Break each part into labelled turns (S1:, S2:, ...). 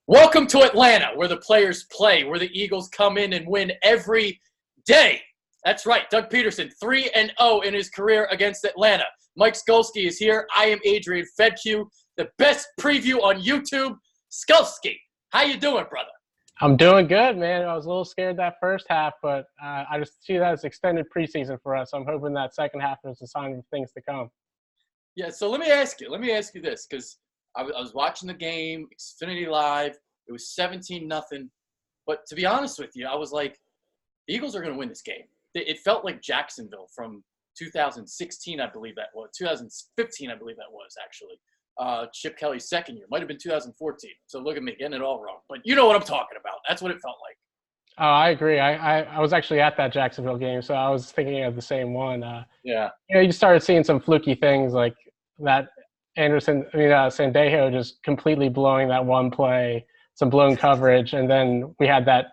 S1: Welcome to Atlanta, where the players play, where the Eagles come in and win every day. That's right, Doug Peterson, 3-0 in his career against Atlanta. Mike Skolsky is here. I am Adrian Fedke, the best preview on YouTube. Skolsky, how you doing, brother?
S2: I'm doing good, man. I was a little scared that first half, but I just see that as extended preseason for us. I'm hoping that second half is a sign of things to come.
S1: Yeah, so let me ask you this, because I was watching the game, Xfinity Live. It was 17-0. But to be honest with you, I was like, the Eagles are going to win this game. It felt like Jacksonville from 2016, I believe that was. 2015, I believe that was, actually. Chip Kelly's second year. Might have been 2014. So look at me, getting it all wrong. But you know what I'm talking about. That's what it felt like.
S2: Oh, I agree. I was actually at that Jacksonville game, so I was thinking of the same one.
S1: Yeah.
S2: You started seeing some fluky things like that Sandejo just completely blowing that one play, some blown coverage, and then we had that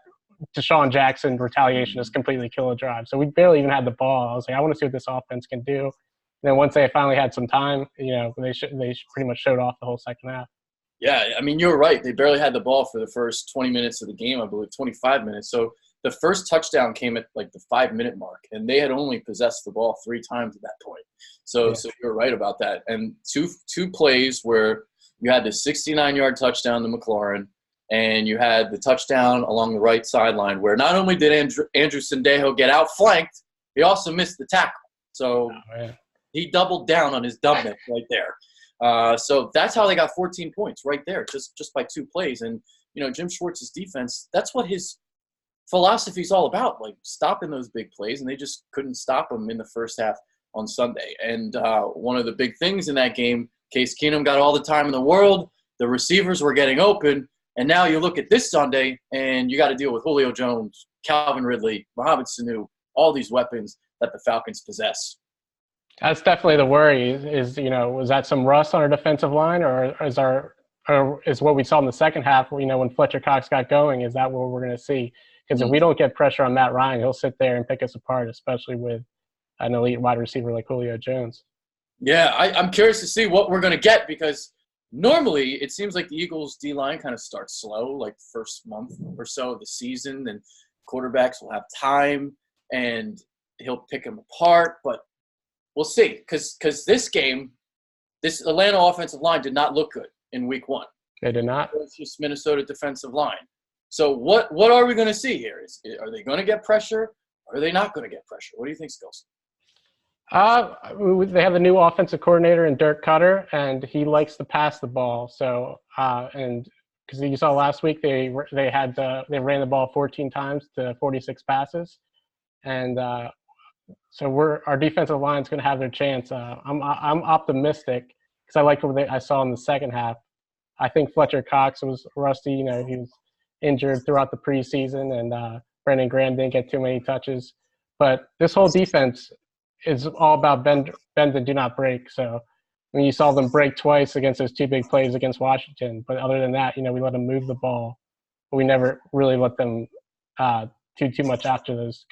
S2: Deshaun Jackson retaliation just completely kill a drive. So we barely even had the ball. I was like, I want to see what this offense can do. And then once they finally had some time, they pretty much showed off the whole second half.
S1: Yeah, I mean, you're right. They barely had the ball for the first 20 minutes of the game, I believe, 25 minutes. So the first touchdown came at like the 5-minute mark, and they had only possessed the ball 3 times at that point. So you're right about that. And two plays where you had the 69-yard touchdown to McLaurin, and you had the touchdown along the right sideline where not only did Andrew Sandejo get outflanked, he also missed the tackle. So he doubled down on his dumbness right there. So that's how they got 14 points right there, just by 2 plays. And, Jim Schwartz's defense, that's what his philosophy is all about, like stopping those big plays, and they just couldn't stop them in the first half on Sunday. And one of the big things in that game, Case Keenum got all the time in the world. The receivers were getting open. And now you look at this Sunday, and you got to deal with Julio Jones, Calvin Ridley, Mohamed Sanu, all these weapons that the Falcons possess.
S2: That's definitely the worry. Was that some rust on our defensive line, or is what we saw in the second half? When Fletcher Cox got going, is that what we're going to see? Because if we don't get pressure on Matt Ryan, he'll sit there and pick us apart, especially with an elite wide receiver like Julio Jones.
S1: Yeah, I'm curious to see what we're going to get, because normally it seems like the Eagles' D-line kind of starts slow, like the first month or so of the season, and quarterbacks will have time, and he'll pick them apart. But we'll see, because this game, this Atlanta offensive line did not look good in week 1.
S2: They did not.
S1: It's just Minnesota defensive line. So what are we going to see here? Are they going to get pressure, or are they not going to get pressure? What do you think, Skills?
S2: They have a new offensive coordinator in Dirk Cutter, and he likes to pass the ball. So and because you saw last week they ran the ball 14 times to 46 passes, and so our defensive line is going to have their chance. I'm optimistic because I liked what I saw in the second half. I think Fletcher Cox was rusty. He was injured throughout the preseason, and Brandon Graham didn't get too many touches. But this whole defense is all about bend and do not break. So you saw them break twice against those 2 big plays against Washington. But other than that, we let them move the ball. But we never really let them do too much after those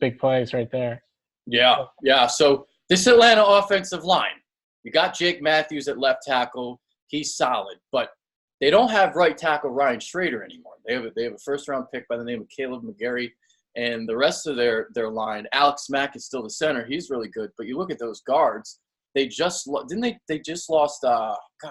S2: big plays right there.
S1: Yeah. So this Atlanta offensive line, you got Jake Matthews at left tackle. He's solid, but they don't have right tackle Ryan Schrader anymore. They have a first-round pick by the name of Caleb McGarry, and the rest of their line, Alex Mack is still the center. He's really good, but you look at those guards. They just lost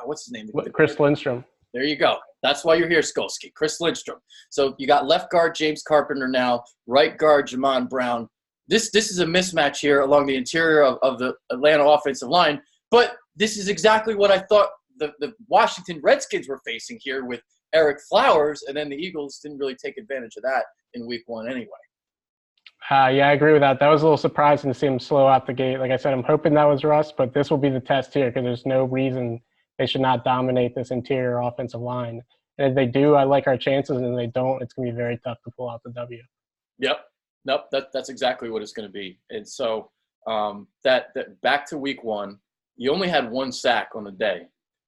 S1: what's his name?
S2: Chris Lindstrom.
S1: There you go. That's why you're here, Skolsky. Chris Lindstrom. So you got left guard James Carpenter now, right guard Jamon Brown. This is a mismatch here along the interior of the Atlanta offensive line, but this is exactly what I thought the Washington Redskins were facing here with Eric Flowers, and then the Eagles didn't really take advantage of that in week 1 anyway.
S2: Yeah, I agree with that. That was a little surprising to see him slow out the gate. Like I said, I'm hoping that was rust, but this will be the test here because there's no reason they should not dominate this interior offensive line. And if they do, I like our chances, and if they don't, it's going to be very tough to pull out the W.
S1: Yep. Nope, that's exactly what it's going to be. And so that back to week 1, you only had 1 sack on the day.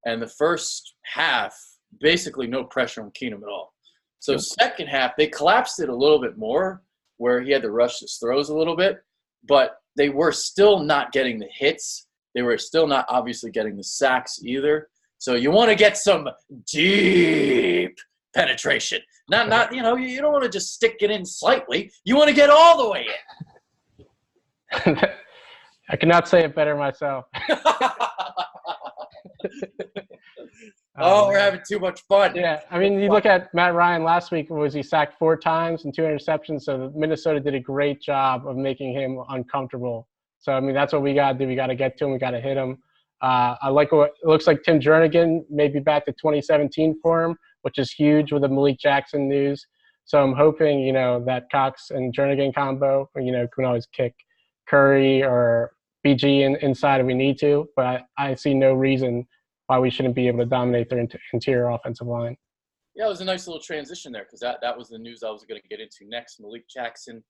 S1: And the first half, basically no pressure on Keenum at all. So second half, they collapsed it a little bit more, where he had to rush his throws a little bit, but they were still not getting the hits. They were still not obviously getting the sacks either. So you want to get some deep penetration. Not you don't want to just stick it in slightly. You want to get all the way
S2: I cannot say it better myself.
S1: in. Oh, we're having too much fun.
S2: Yeah, I mean, you look at Matt Ryan last week, he sacked 4 times and 2 interceptions, so Minnesota did a great job of making him uncomfortable. So, I mean, that's what we got to do. We got to get to him. We got to hit him. I like what it looks like. Tim Jernigan may be back to 2017 for him, which is huge with the Malik Jackson news. So I'm hoping, that Cox and Jernigan combo, can always kick Curry or BG inside if we need to, but I see no reason why we shouldn't be able to dominate their interior offensive line.
S1: Yeah, it was a nice little transition there because that was the news I was going to get into next. Malik Jackson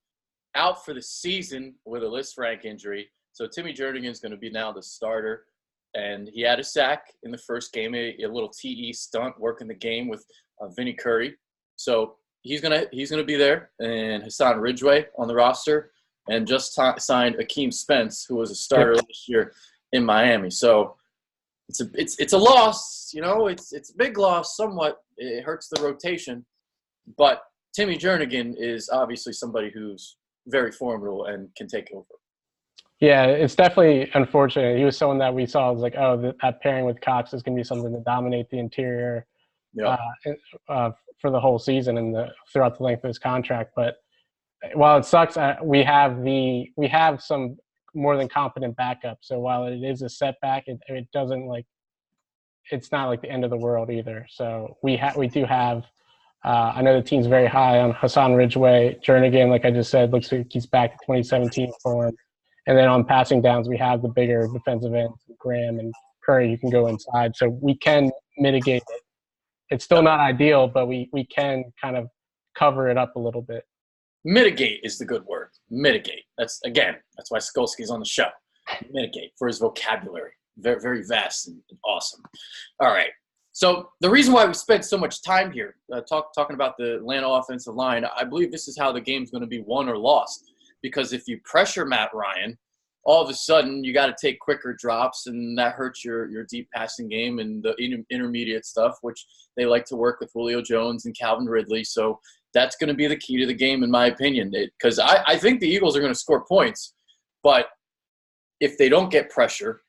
S1: out for the season with a List Frank injury. So Timmy Jernigan is going to be now the starter. And he had a sack in the first game, a little TE stunt working the game with Vinny Curry. So he's gonna be there. And Hassan Ridgeway on the roster. And just signed Akeem Spence, who was a starter last year in Miami. So it's a loss, it's a big loss somewhat. It hurts the rotation, but Timmy Jernigan is obviously somebody who's very formidable and can take over.
S2: Yeah, it's definitely unfortunate. He was someone that we saw as like, that pairing with Cox is going to be something to dominate the interior for the whole season and throughout the length of his contract. But while it sucks, we have some more than competent backup. So while it is a setback, it doesn't it's not like the end of the world either. So we do have. I know the team's very high on Hassan Ridgeway. Jernigan, like I just said, looks like he's back to 2017 form. And then on passing downs, we have the bigger defensive ends, Graham and Curry, you can go inside. So we can mitigate it. It's still not ideal, but we can kind of cover it up a little bit.
S1: Mitigate is the good word. Mitigate. That's why Skolsky's on the show. Mitigate for his vocabulary. Very, very vast and awesome. All right. So the reason why we spent so much time here talking about the Atlanta offensive line, I believe this is how the game's going to be won or lost. Because if you pressure Matt Ryan, all of a sudden you got to take quicker drops, and that hurts your deep passing game and the intermediate stuff, which they like to work with Julio Jones and Calvin Ridley. So that's going to be the key to the game, in my opinion, because I think the Eagles are going to score points. But if they don't get pressure,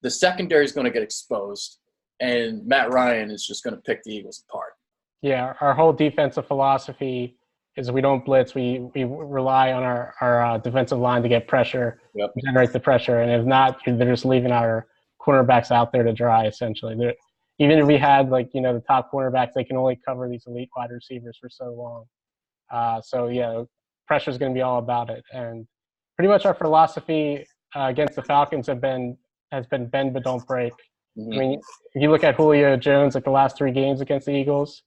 S1: the secondary is going to get exposed, and Matt Ryan is just going to pick the Eagles apart.
S2: Yeah, our whole defensive philosophy is we don't blitz. We rely on our defensive line to get pressure, generate the pressure. And if not, they're just leaving our cornerbacks out there to dry, essentially. Even if we had, the top cornerbacks, they can only cover these elite wide receivers for so long. Pressure is going to be all about it. And pretty much our philosophy against the Falcons has been bend but don't break. Mm-hmm. I mean, if you look at Julio Jones, the last 3 games against the Eagles,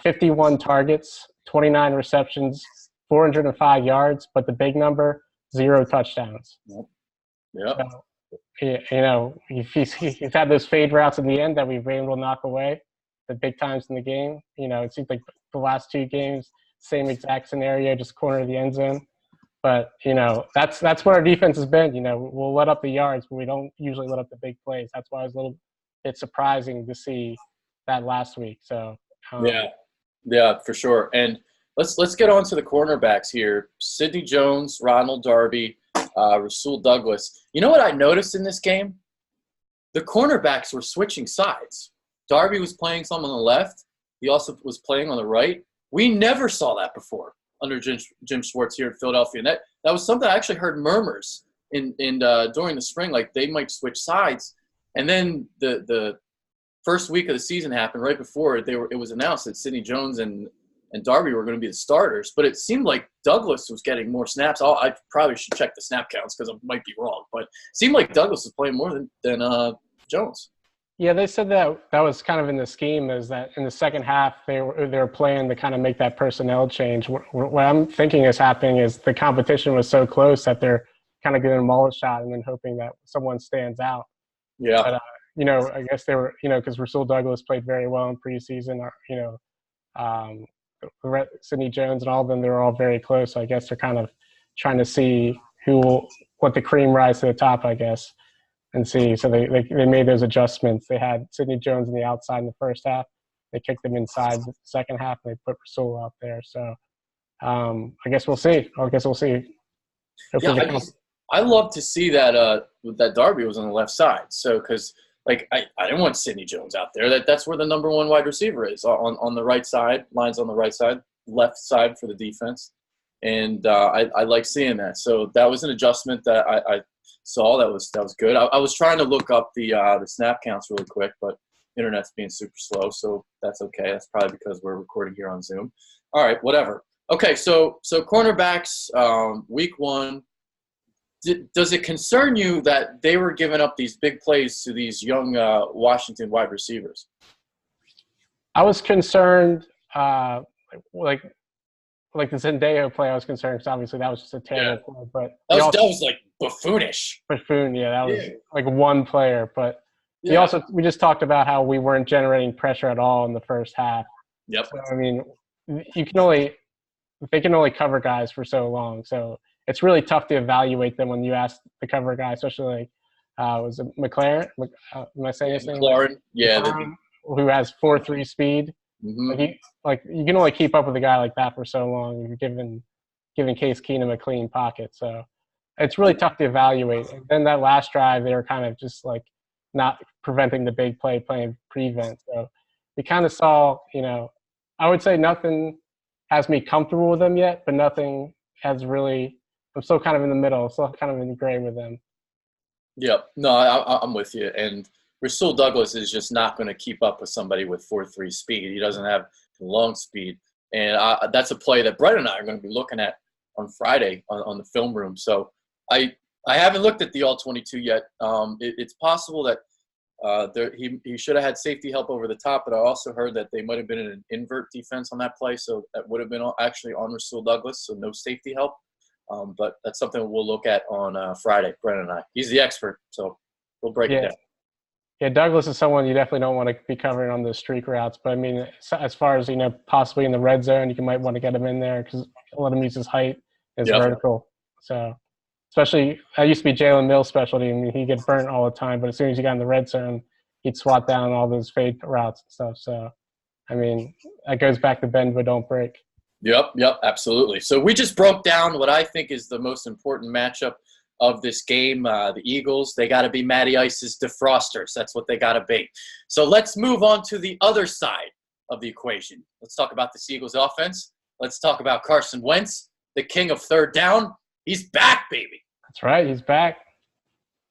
S2: 51 targets, 29 receptions, 405 yards, but the big number, 0 touchdowns.
S1: Yep.
S2: So, he's had those fade routes in the end that we've been able to knock away, the big times in the game. It seems like the last 2 games, same exact scenario, just corner of the end zone. But, that's what our defense has been. We'll let up the yards, but we don't usually let up the big plays. That's why it was a little bit surprising to see that last week. So
S1: Yeah, for sure. And let's get on to the cornerbacks here. Sidney Jones, Ronald Darby, Rasul Douglas. You know what I noticed in this game? The cornerbacks were switching sides. Darby was playing some on the left. He also was playing on the right. We never saw that before under Jim Schwartz here in Philadelphia. And that was something I actually heard murmurs in during the spring, like they might switch sides. And then the first week of the season happened right before it was announced that Sidney Jones and Darby were going to be the starters, but it seemed like Douglas was getting more snaps. I probably should check the snap counts because I might be wrong, but it seemed like Douglas was playing more than Jones.
S2: Yeah, they said that was kind of in the scheme, is that in the second half they were playing to kind of make that personnel change. What I'm thinking is happening is the competition was so close that they're kind of giving them all a shot and then hoping that someone stands out.
S1: Yeah.
S2: But, I guess they were, because Rasul Douglas played very well in preseason, Sidney Jones and all of them, they were all very close. So I guess they're kind of trying to see what the cream rise to the top, I guess. and see. So they made those adjustments. They had Sidney Jones on the outside in the first half. They kicked him inside the second half, and they put Rasul out there. So I guess we'll see. I guess we'll see.
S1: Yeah,
S2: Hopefully
S1: I love to see that that Darby was on the left side. So because like I didn't want Sidney Jones out there. That's where the number one wide receiver is on the right side. Lines on the right side, left side for the defense, and I like seeing that. So that was an adjustment that I saw. That was good. I was trying to look up the snap counts really quick, but internet's being super slow, so that's okay. That's probably because we're recording here on Zoom. All right, whatever. Okay, so cornerbacks, week one. Does it concern you that they were giving up these big plays to these young Washington wide receivers?
S2: I was concerned, like the Zendaya play. I was concerned because obviously that was just a terrible play. But
S1: that was like buffoonish.
S2: Buffoon, yeah, that was like one player. But we just talked about how we weren't generating pressure at all in the first half.
S1: Yep.
S2: So, I mean, they can only cover guys for so long. So it's really tough to evaluate them when you ask the cover guy, especially was it McLaren? Am I saying his name?
S1: McLaren,
S2: who has 4.3 speed.
S1: Mm-hmm.
S2: You can only keep up with a guy like that for so long. You're giving Case Keenum a clean pocket, so it's really tough to evaluate. And then that last drive, they were kind of just like not preventing the big play, playing prevent. So we kind of saw, I would say nothing has me comfortable with them yet, but nothing has really. I'm still kind of in the middle, still kind of in the gray with them.
S1: Yep. No, I'm with you. And Rasul Douglas is just not going to keep up with somebody with 4.3 speed. He doesn't have long speed. And that's a play that Brett and I are going to be looking at on Friday on the film room. So I haven't looked at the all-22 yet. It's possible that he should have had safety help over the top, but I also heard that they might have been in an invert defense on that play. So that would have been actually on Rasul Douglas, so no safety help. But that's something we'll look at on Friday, Brennan and I. He's the expert, so we'll break it down.
S2: Yeah, Douglas is someone you definitely don't want to be covering on the streak routes. But, I mean, as far as, possibly in the red zone, you might want to get him in there because let him use his height, his vertical. So, especially, that used to be Jalen Mills' specialty. I mean, he'd get burnt all the time. But as soon as you got in the red zone, he'd swat down all those fade routes and stuff. So, I mean, that goes back to bend but don't break.
S1: Yep, absolutely. So we just broke down what I think is the most important matchup of this game. The Eagles, they got to be Matty Ice's defrosters. That's what they got to be. So let's move on to the other side of the equation. Let's talk about the Eagles offense. Let's talk about Carson Wentz, the king of third down. He's back, baby.
S2: That's right, he's back.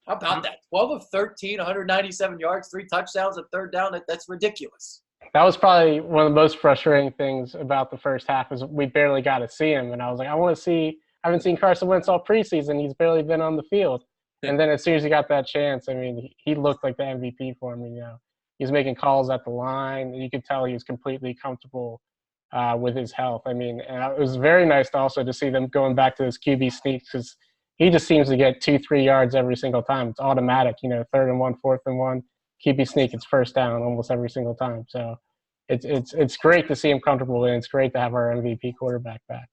S1: How about that? 12 of 13, 197 yards, 3 touchdowns at third down. That's ridiculous.
S2: That was probably one of the most frustrating things about the first half is we barely got to see him. And I was like, I haven't seen Carson Wentz all preseason. He's barely been on the field. And then as soon as he got that chance, I mean, he looked like the MVP for me. He was making calls at the line. You could tell he was completely comfortable with his health. I mean, and it was very nice also to see them going back to those QB sneaks because he just seems to get 2-3 yards every single time. It's automatic, 3rd and 1, 4th and 1. QB sneak, it's first down almost every single time. So it's great to see him comfortable, and it's great to have our MVP quarterback back.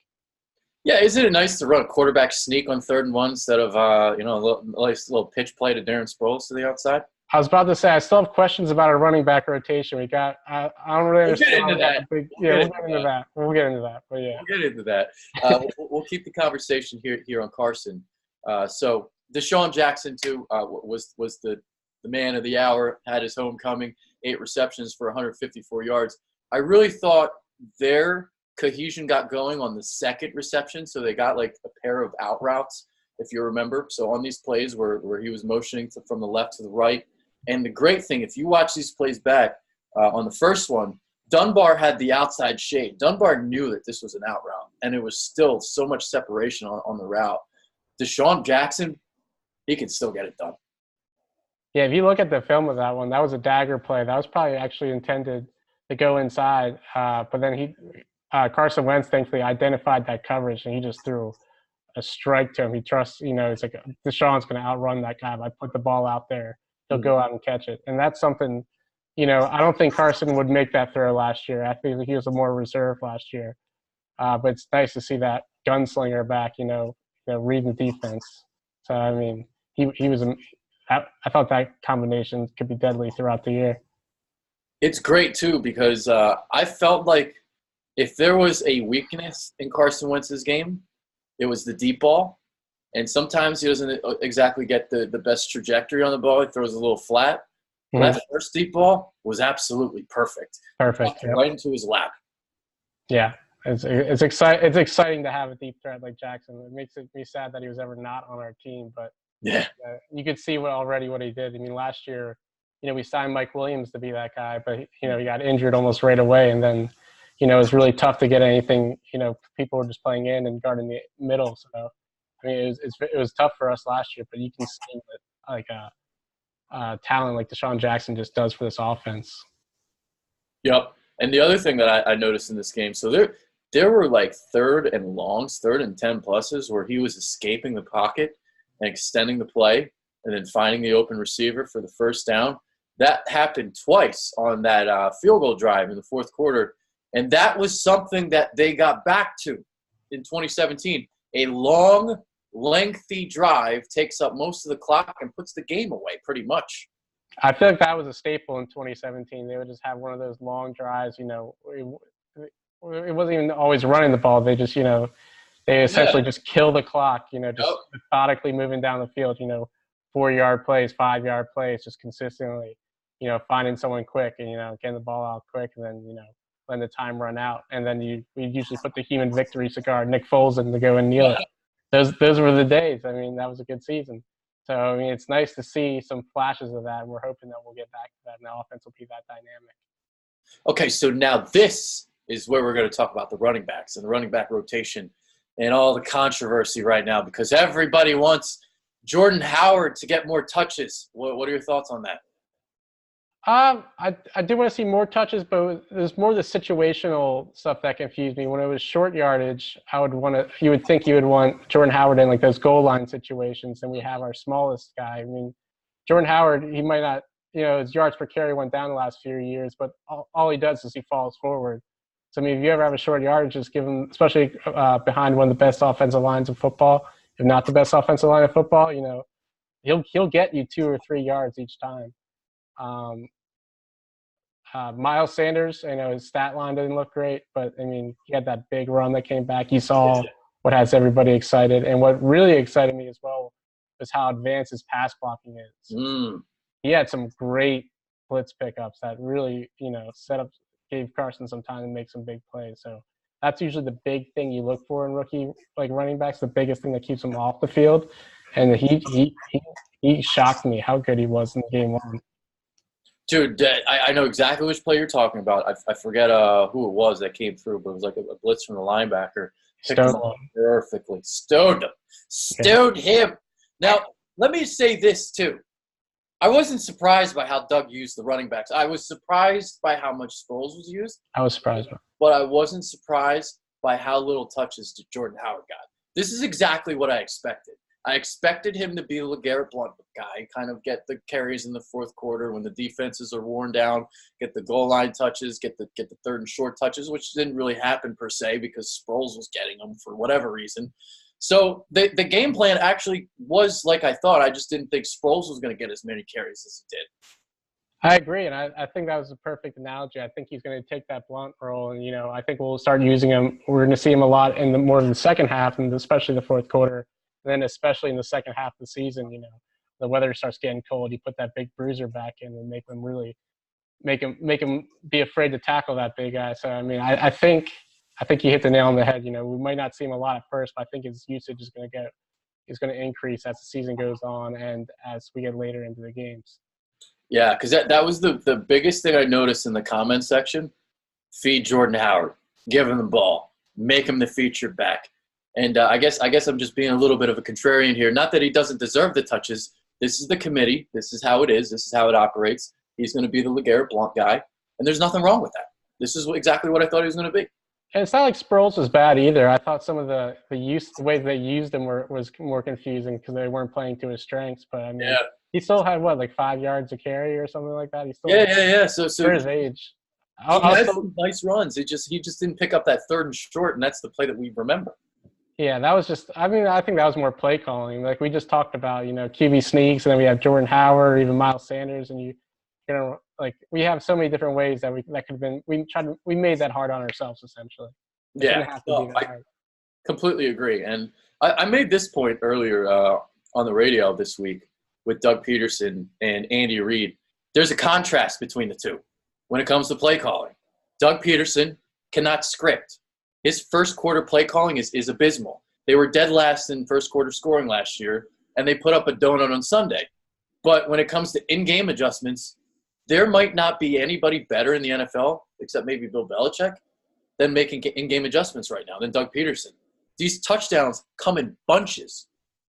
S1: Yeah, isn't it nice to run a quarterback sneak on 3rd and 1 instead of a little pitch play to Darren Sproles to the outside?
S2: I was about to say I still have questions about our running back rotation. I don't really understand.
S1: We'll get into that.
S2: We'll get into that. But yeah,
S1: we'll get into that. We'll keep the conversation here on Carson. So Deshaun Jackson too was the man of the hour, had his homecoming, 8 receptions for 154 yards. I really thought their cohesion got going on the second reception, so they got like a pair of out routes, if you remember. So on these plays where he was motioning from the left to the right. And the great thing, if you watch these plays back, on the first one, Dunbar had the outside shade. Dunbar knew that this was an out route, and it was still so much separation on the route. Deshaun Jackson, he can still get it done.
S2: Yeah, if you look at the film of that one, that was a dagger play. That was probably actually intended to go inside. But then Carson Wentz thankfully identified that coverage, and he just threw a strike to him. He trusts, it's like Deshaun's going to outrun that guy. If I put the ball out there, he'll go out and catch it. And that's something, I don't think Carson would make that throw last year. I think he was a more reserved last year. But it's nice to see that gunslinger back, reading defense. So, I mean, he was I thought that combination could be deadly throughout the year.
S1: It's great, too, because I felt like if there was a weakness in Carson Wentz's game, it was the deep ball. And sometimes he doesn't exactly get the best trajectory on the ball. He throws a little flat.
S2: Mm-hmm.
S1: That first deep ball was absolutely perfect.
S2: Perfect. Yep.
S1: Right into his lap.
S2: Yeah. It's exciting to have a deep threat like Jackson. It makes me sad that he was ever not on our team, but
S1: yeah,
S2: you could see what he did. I mean, last year, we signed Mike Williams to be that guy, but he got injured almost right away, and then it was really tough to get anything. People were just playing in and guarding the middle. So I mean, it was tough for us last year, but you can see that like talent like Deshaun Jackson just does for this offense.
S1: Yep. And the other thing that I noticed in this game, so there were like third and 10 pluses where he was escaping the pocket and extending the play and then finding the open receiver for the first down. That happened twice on that field goal drive in the fourth quarter. And that was something that they got back to in 2017. A long, lengthy drive takes up most of the clock and puts the game away pretty much.
S2: I feel like that was a staple in 2017. They would just have one of those long drives, it wasn't even always running the ball. They just, they essentially just kill the clock, just methodically moving down the field, 4-yard plays, 5-yard plays, just consistently, finding someone quick and, getting the ball out quick and then, letting the time run out. And then we usually put the human victory cigar, Nick Foles, in to go and kneel it. Those were the days. I mean, that was a good season. So, I mean, it's nice to see some flashes of that, and we're hoping that we'll get back to that, and the offense will be that dynamic.
S1: Okay, so now this is where we're going to talk about the running backs and the running back rotation and all the controversy right now because everybody wants Jordan Howard to get more touches. What are your thoughts on that?
S2: I do want to see more touches, but there's more the situational stuff that confused me. When it was short yardage, you would think you would want Jordan Howard in like those goal line situations, and we have our smallest guy. I mean, Jordan Howard, he might not, his yards per carry went down the last few years, but all he does is he falls forward. So, I mean, if you ever have a short yardage, just give him, especially behind one of the best offensive lines of football, if not the best offensive line of football, he'll get you 2 or 3 yards each time. Miles Sanders, I know his stat line didn't look great, but, I mean, he had that big run that came back. You saw what has everybody excited. And what really excited me as well was how advanced his pass blocking is. He had some great blitz pickups that really, gave Carson some time to make some big plays. So that's usually the big thing you look for in rookie running backs, the biggest thing that keeps them off the field. And he shocked me how good he was in game one.
S1: Dude, I know exactly which play you're talking about. I forget who it was that came through, but it was like a blitz from the linebacker. Picked him up perfectly. Stoned him. Now, let me say this, too. I wasn't surprised by how Doug used the running backs. I was surprised by how much Sproles was used.
S2: I was surprised.
S1: But I wasn't surprised by how little touches Jordan Howard got. This is exactly what I expected. I expected him to be a LeGarrette Blount guy, kind of get the carries in the fourth quarter when the defenses are worn down, get the goal line touches, get the third and short touches, which didn't really happen per se because Sproles was getting them for whatever reason. So the game plan actually was like I thought. I just didn't think Sproles was going to get as many carries as he did.
S2: I agree, and I think that was a perfect analogy. I think he's going to take that Blount role, and I think we'll start using him. We're going to see him a lot in more of the second half, and especially the fourth quarter. And then especially in the second half of the season, the weather starts getting cold. You put that big bruiser back in and make them really make him be afraid to tackle that big guy. So I mean, I think you hit the nail on the head. We might not see him a lot at first, but I think his usage is going to increase as the season goes on and as we get later into the games. Yeah,
S1: because that was the biggest thing I noticed in the comments section. Feed Jordan Howard, give him the ball, make him the featured back. And I guess I'm just being a little bit of a contrarian here. Not that he doesn't deserve the touches. This is the committee. This is how it is. This is how it operates. He's going to be the LeGarrette Blount guy, and there's nothing wrong with that. This is exactly what I thought he was going to be.
S2: And it's not like Sproles was bad either. I thought some of the way they used him was more confusing because they weren't playing to his strengths. But I mean, he still had like 5 yards a carry or something like that. He still
S1: So
S2: for his age,
S1: he had some nice runs. He just didn't pick up that third and short, and that's the play that we remember.
S2: Yeah, that was just. I mean, I think that was more play calling. Like we just talked about, QB sneaks, and then we have Jordan Howard, or even Miles Sanders, and like we have so many different ways that could have been. We made that hard on ourselves essentially. It
S1: Yeah,
S2: didn't have to be
S1: no,
S2: that
S1: I
S2: hard.
S1: completely agree. And I made this point earlier on the radio this week with Doug Peterson and Andy Reid. There's a contrast between the two when it comes to play calling. Doug Peterson cannot script. His first quarter play calling is abysmal. They were dead last in first quarter scoring last year, and they put up a donut on Sunday. But when it comes to in-game adjustments, there might not be anybody better in the NFL, except maybe Bill Belichick, than making in-game adjustments right now than Doug Peterson. These touchdowns come in bunches.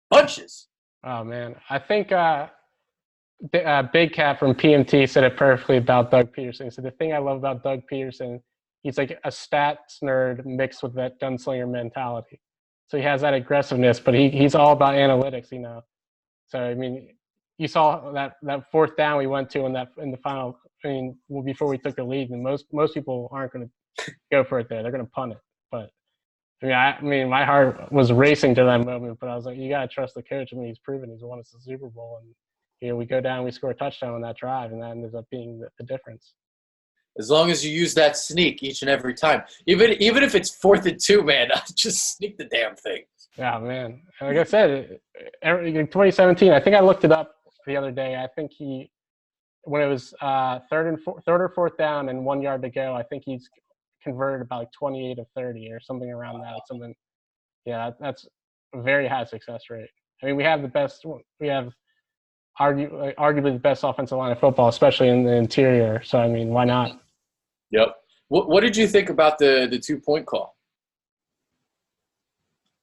S1: Bunches.
S2: Oh man, I think Big Cat from PMT said it perfectly about Doug Peterson. So the thing I love about Doug Peterson, he's like a stats nerd mixed with that gunslinger mentality. So he has that aggressiveness, but he's all about analytics. So I mean, you saw that fourth down we went to in the final. I mean, before we took the lead, and most people aren't going to go for it there. They're going to punt it. But I mean, my heart was racing to that moment. But I was like, you got to trust the coach. I mean, he's proven he's won us the Super Bowl, and we go down, we score a touchdown on that drive, and that ends up being the difference.
S1: As long as you use that sneak each and every time, even if it's 4th and 2, man, just sneak the damn thing.
S2: Yeah, man. Like I said, in 2017, I think I looked it up the other day. I think when it was third or fourth down and 1 yard to go, I think he's converted about like 28 of 30 or something around that. Something, yeah, that's a very high success rate. I mean, we have arguably the best offensive line of football, especially in the interior. So, I mean, why not?
S1: Yep. What did you think about the 2-point call?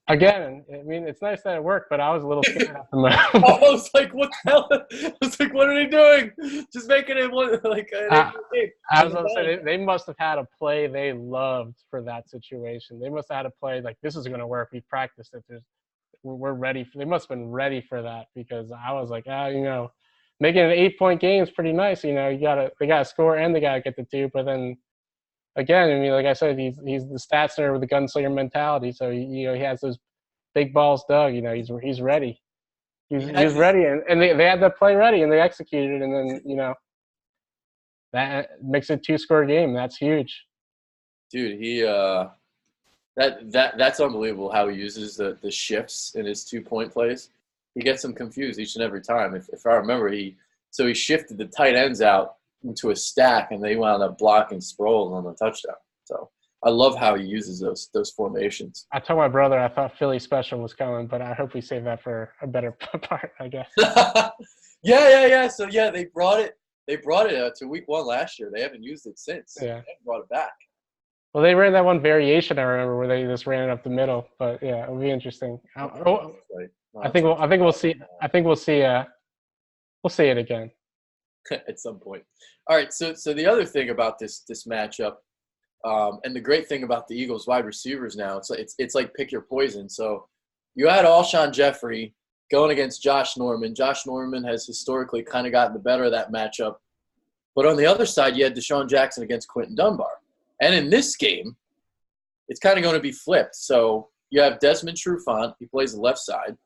S2: Again, I mean, it's nice that it worked, but I was a little scared at the moment.
S1: I was like, what the hell? I was like, what are they doing? Just making it like
S2: I was going to say, they must have had a play they loved for that situation. They must have had a play like, this is going to work. We practiced it. We're ready. They must have been ready for that, because I was like, making an 8-point game is pretty nice. They gotta score and they gotta get the 2. But then again, I mean, like I said, he's the stats nerd with the gunslinger mentality. So he has those big balls dug. He's ready. He's ready, and they had that play ready and they executed, and then that makes it a 2-score game. That's huge.
S1: Dude, he that's unbelievable how he uses the shifts in his 2-point plays. He gets them confused each and every time. If I remember, he shifted the tight ends out into a stack, and they wound up blocking Sproles on the touchdown. So I love how he uses those formations.
S2: I told my brother I thought Philly special was coming, but I hope we save that for a better part, I guess.
S1: Yeah. So yeah, they brought it to week 1 last year. They haven't used it since.
S2: Yeah.
S1: They haven't brought it back.
S2: Well, they ran that one variation I remember where they just ran it up the middle, but yeah, it'll be interesting. I think we'll see. I think we'll see it again
S1: at some point. All right. So the other thing about this matchup, and the great thing about the Eagles wide receivers now, it's like pick your poison. So you had Alshon Jeffrey going against Josh Norman. Josh Norman has historically kind of gotten the better of that matchup, but on the other side, you had Deshaun Jackson against Quentin Dunbar. And in this game, it's kind of going to be flipped. So you have Desmond Trufant, he plays the left side,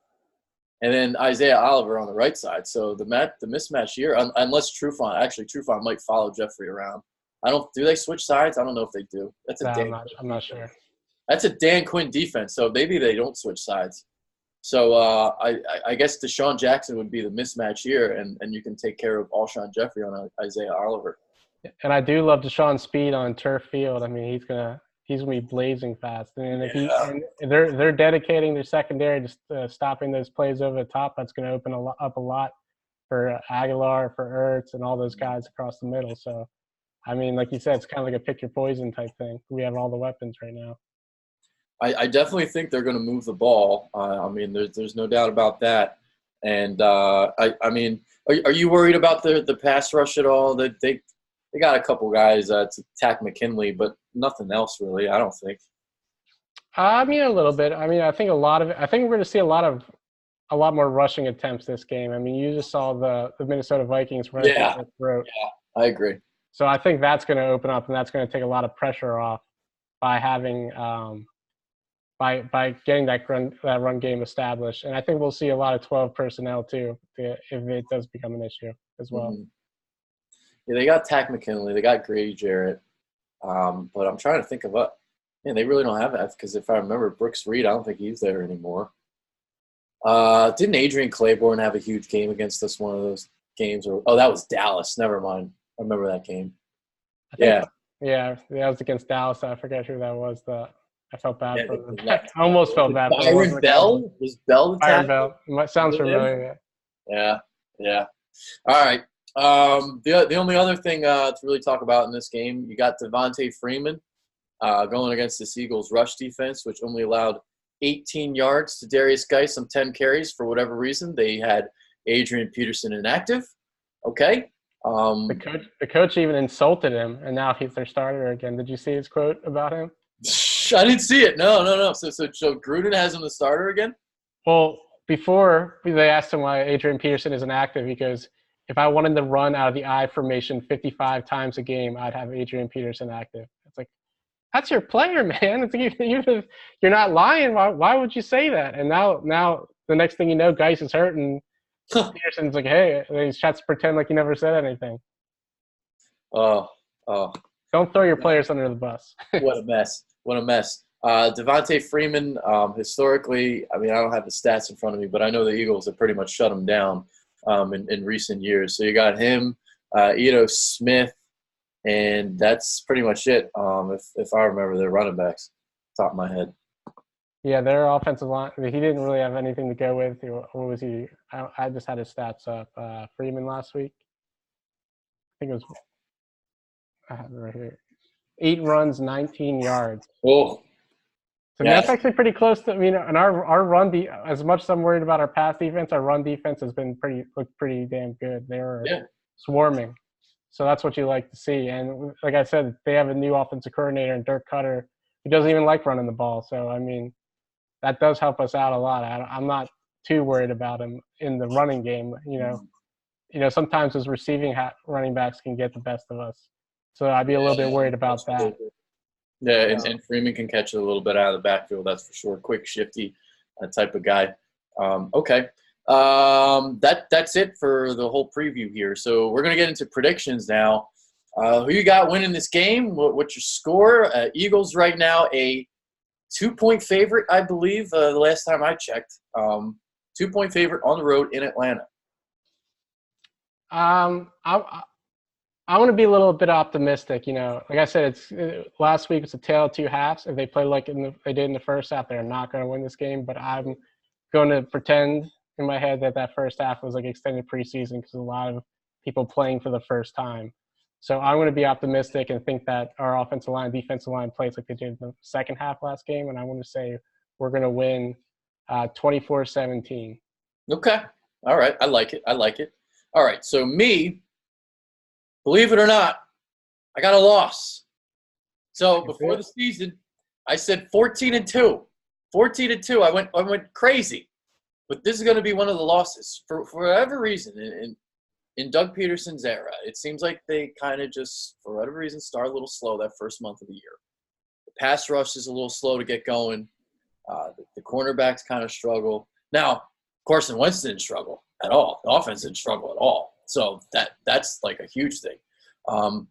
S1: and then Isaiah Oliver on the right side. So the mismatch here, unless Trufant might follow Jeffrey around. Do they switch sides? I don't know if they do.
S2: I'm not sure.
S1: That's a Dan Quinn defense, so maybe they don't switch sides. So I guess Deshaun Jackson would be the mismatch here, and you can take care of Alshon Jeffrey on Isaiah Oliver.
S2: And I do love Deshaun's speed on turf field. I mean, he's gonna be blazing fast. And if they're dedicating their secondary to stopping those plays over the top, that's going to open up a lot for Aguilar, for Ertz, and all those guys across the middle. So, I mean, like you said, it's kind of like a pick your poison type thing. We have all the weapons right now.
S1: I definitely think they're going to move the ball. I mean, there's no doubt about that. And I mean, are you worried about the pass rush at all? That they got a couple guys to attack McKinley, but nothing else really, I don't think.
S2: I mean, a little bit. I mean, I think we're going to see a lot more rushing attempts this game. I mean, you just saw the Minnesota Vikings running down their throat.
S1: Yeah, I agree.
S2: So I think that's going to open up, and that's going to take a lot of pressure off by having by getting that run game established. And I think we'll see a lot of 12 personnel too if it does become an issue as well.
S1: Mm-hmm. Yeah, they got Tack McKinley, they got Grady Jarrett, but I'm trying to think of what. Man, they really don't have that because if I remember, Brooks Reed, I don't think he's there anymore. Didn't Adrian Claiborne have a huge game against us one of those games? Oh, that was Dallas. Never mind. I remember that game.
S2: Yeah, that was against Dallas. I forget who that was. I felt bad for them. I almost felt bad for them.
S1: Byron Bell? Was Bell the
S2: Byron Bell. Sounds familiar.
S1: Yeah. All right. The only other thing to really talk about in this game, you got Devontae Freeman going against this Eagles rush defense, which only allowed 18 yards to Darius Geis on 10 carries for whatever reason. They had Adrian Peterson inactive. Okay.
S2: The coach even insulted him, and now he's their starter again. Did you see his quote about him?
S1: I didn't see it. No. So Gruden has him the starter again?
S2: Well, before they asked him why Adrian Peterson is inactive, he goes, if I wanted to run out of the I formation 55 times a game, I'd have Adrian Peterson active. It's like, that's your player, man. It's like, you're not lying. Why would you say that? And now the next thing you know, Geis is hurt, and Peterson's like, hey, he tries to pretend like he never said anything.
S1: Oh.
S2: Don't throw your players under the bus.
S1: What a mess. Devontae Freeman, historically, I mean, I don't have the stats in front of me, but I know the Eagles have pretty much shut him down in recent years. So you got him, Ito Smith, and that's pretty much it, if I remember their running backs, top of my head.
S2: Yeah, their offensive line, he didn't really have anything to go with. What was he? I just had his stats up. Freeman last week, I think it was – I have it right here. 8 runs, 19 yards.
S1: Oh.
S2: So that's actually pretty close to, and our run as much as I'm worried about our pass defense, our run defense has been looked pretty damn good. They were swarming. So that's what you like to see. And like I said, they have a new offensive coordinator in Dirk Cutter who doesn't even like running the ball. So, that does help us out a lot. I'm not too worried about him in the running game. Sometimes those receiving running backs can get the best of us. So I'd be a little bit worried about that.
S1: Yeah, and Freeman can catch it a little bit out of the backfield, that's for sure. Quick, shifty type of guy. Okay. That's it for the whole preview here. So we're going to get into predictions now. Who you got winning this game? What's your score? Eagles right now a 2-point favorite, I believe, the last time I checked. 2-point favorite on the road in Atlanta.
S2: I want to be a little bit optimistic. Like I said, last week it's a tale of two halves. If they play like they did in the first half, they're not going to win this game. But I'm going to pretend in my head that first half was like extended preseason because a lot of people playing for the first time. So I'm going to be optimistic and think that our offensive line, defensive line plays like they did in the second half last game. And I want to say we're going to win 24-17.
S1: Okay. All right. I like it. All right. So me, believe it or not, I got a loss. So before the season, I said 14-2. 14-2. I went crazy. But this is going to be one of the losses. For whatever reason, in Doug Peterson's era, it seems like they kind of just, for whatever reason, start a little slow that first month of the year. The pass rush is a little slow to get going. The cornerbacks kind of struggle. Now, Carson Wentz didn't struggle at all. The offense didn't struggle at all. So that's like a huge thing.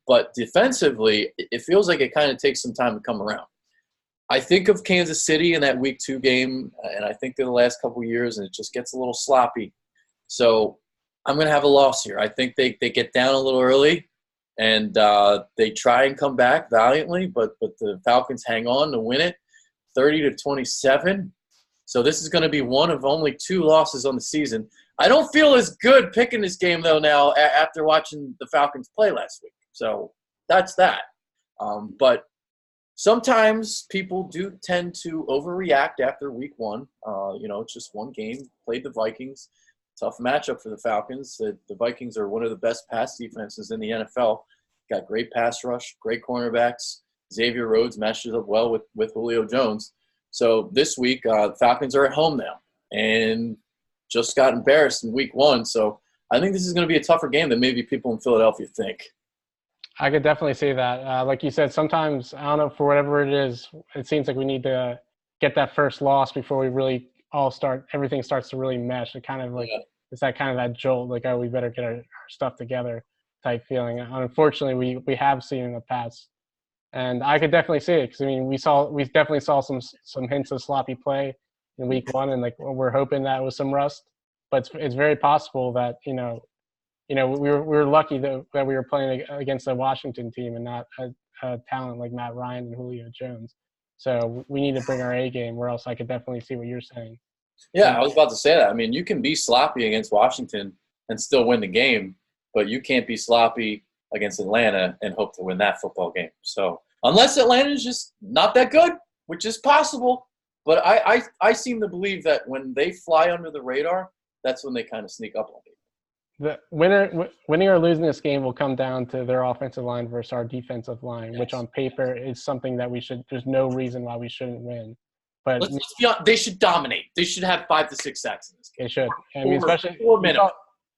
S1: But defensively, it feels like it kind of takes some time to come around. I think of Kansas City in that Week 2 game, and I think in the last couple of years, and it just gets a little sloppy. So I'm going to have a loss here. I think they get down a little early, and they try and come back valiantly, but the Falcons hang on to win it, 30-27. So this is going to be one of only 2 losses on the season. I don't feel as good picking this game, though, now after watching the Falcons play last week. So that's that. But sometimes people do tend to overreact after Week 1. It's just one game. Played the Vikings. Tough matchup for the Falcons. The Vikings are one of the best pass defenses in the NFL. Got great pass rush, great cornerbacks. Xavier Rhodes matches up well with Julio Jones. So this week, the Falcons are at home now and just got embarrassed in Week 1. So I think this is going to be a tougher game than maybe people in Philadelphia think.
S2: I could definitely see that. Like you said, sometimes, I don't know, for whatever it is, it seems like we need to get that first loss before we really everything starts to really mesh. It kind of like it's that kind of that jolt, like, oh, we better get our stuff together type feeling. And unfortunately, we have seen in the past, and I could definitely see it because I mean we definitely saw some hints of sloppy play in week one, and like we're hoping that was some rust, but it's very possible that we were lucky that we were playing against a Washington team and not a talent like Matt Ryan and Julio Jones. So we need to bring our A game, or else I could definitely see what you're saying.
S1: Yeah, I was about to say that. I mean, you can be sloppy against Washington and still win the game, but you can't be sloppy against Atlanta and hope to win that football game. So unless Atlanta is just not that good, which is possible, but I seem to believe that when they fly under the radar, that's when they kind of sneak up on people.
S2: The winning or losing this game will come down to their offensive line versus our defensive line, which on paper is something that there's no reason why we shouldn't win. But
S1: let's be honest, they should dominate. They should have 5 to 6 sacks in this game.
S2: They should. I mean, especially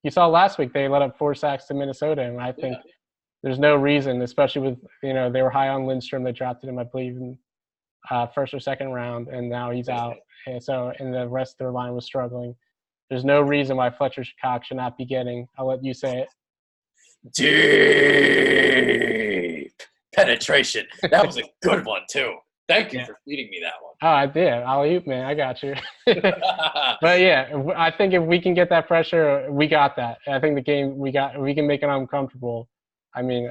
S2: you saw last week they let up 4 sacks to Minnesota, and I think there's no reason, especially with they were high on Lindstrom. They drafted him, I believe, in first or second round, and now he's out. And the rest of their line was struggling. There's no reason why Fletcher Cox should not be getting, I'll let you say
S1: it, deep penetration. That was a good one, too. Thank you for feeding me that one.
S2: Oh, I did. Alley-oop, man. I got you. But, yeah, I think if we can get that pressure, we got that. I think the game we can make it uncomfortable. I mean,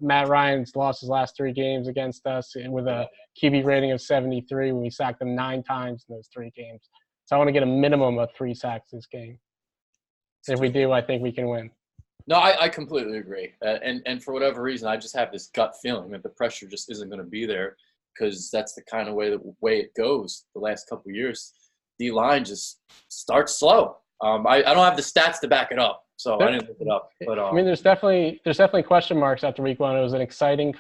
S2: Matt Ryan's lost his last 3 games against us with a QB rating of 73 when we sacked him 9 times in those 3 games. So I want to get a minimum of 3 sacks this game. If we do, I think we can win.
S1: No, I completely agree. And for whatever reason, I just have this gut feeling that the pressure just isn't going to be there because that's the kind of way it goes the last couple of years. D-line just starts slow. I don't have the stats to back it up, so I didn't look it up. But
S2: I mean, there's definitely question marks after week one. It was an exciting